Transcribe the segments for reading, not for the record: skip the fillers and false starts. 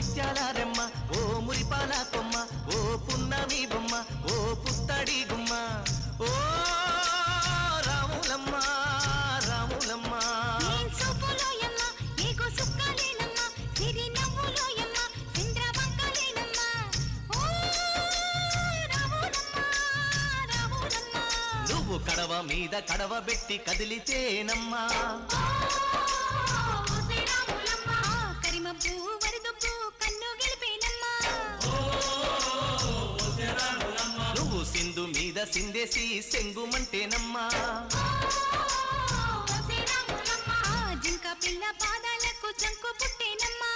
ముత్యాలారెమ్మ ఓ మురిపాల కొమ్మ ఓ పున్నమి బొమ్మ ఓ పుత్తడి గుమ్మ ఓ రాములమ్మ రాములమ్మ నువ్వు కడవ మీద కడవ పెట్టి కదిలితేనమ్మా నువ్వు సింధు మీద సిందేసి సెంగుమంటేనమ్మా జింక పిల్ల పాదాలకు చంకు పుట్టేనమ్మా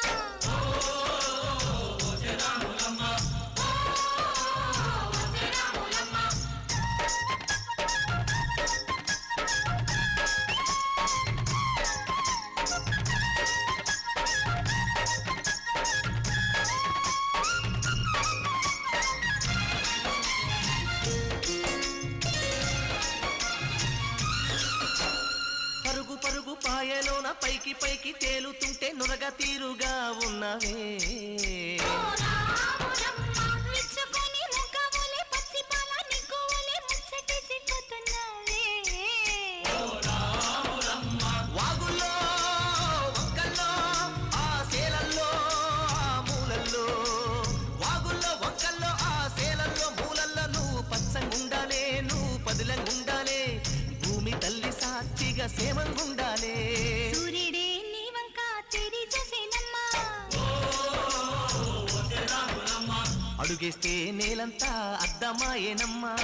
పరుగు పరుగు పాయలోన పైకి పైకి తేలుతుంటే నురగ తీరుగా ఉన్నవే వాగుల్లో వంకల్లో ఆ సేలల్లో ఆ మూలల్లో వాగుల్లో వంకల్లో ఆ సేలల్లో మూలల్లో నువ్వు పచ్చంగుండాలే నువ్వు పదిలంగుండాలే భూమి తల్లి సాక్షిగా సేమంగుండాలే సూర్యుడే నీ వంక తెరి చూసేనమ్మా అడుగేస్తే నేలంతా అద్దమాయేనమ్మా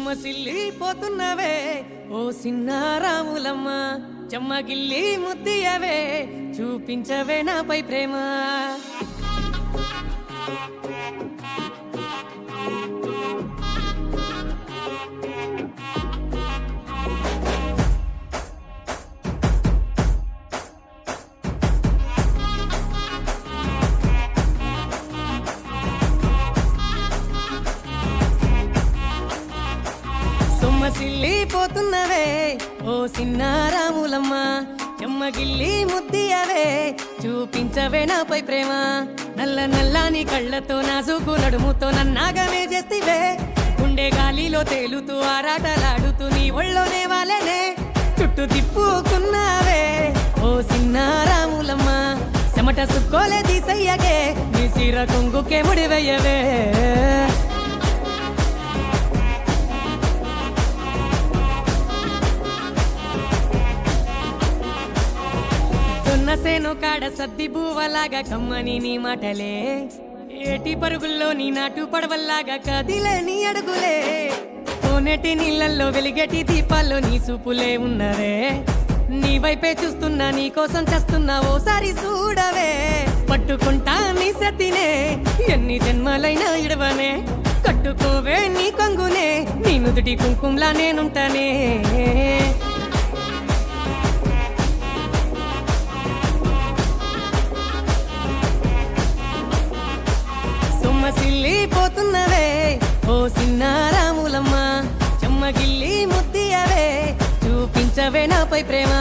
సొమ్మసిల్లిపోతున్నవే ఓ సిన్నారాములమ్మ చెమ్మగిల్లి ముద్దియవే చూపించవే నాపై ప్రేమ సొమ్మసిల్లిపోతున్నవే ఓ సిన్నారాములమ్మ చెమ్మగిల్లి ముద్దియవే చూపించవే నాపై ప్రేమ నల్ల నల్లాని కళ్ళతో నాజుకు నడుముతో నన్నాగమే చేస్తివే గుండె గాలిలో తేలుతూ ఆరాటలాడుతూ నీ ఒళ్ళోనే వాలేనే చుట్టూ తిప్పుకున్నావే ఓ సిన్నారాములమ్మ చెమట సుక్కోలే తీసయ్యగే నీ సీర కొంగుకే ముడివెయ్యవే సేను కాడ సద్ది బువ్వలాగా కమ్మని నీ మాటలే ఏటి పరుగుల్లో నీ నాటు పడవల్లాగా కదిలే నీ అడుగులే కోనేటి నీళ్ళల్లో వెలిగేటి దీపాల్లో నీ సూపులే ఉన్నవే నీ వైపే చూస్తున్నా నీ కోసం చేస్తున్నా ఓసారి చూడవే పట్టుకుంటా నీ సతినే ఎన్ని జన్మలైనా ఇడవనే కట్టుకోవే నీ కొంగునే నీ నుదుటి కుంకుమలా నేనుంటానే సొమ్మసిల్లిపోతున్నవే ఓ సిన్నారాములమ్మ చెమ్మగిల్లి ముద్దియవే చూపించవే నాపై ప్రేమ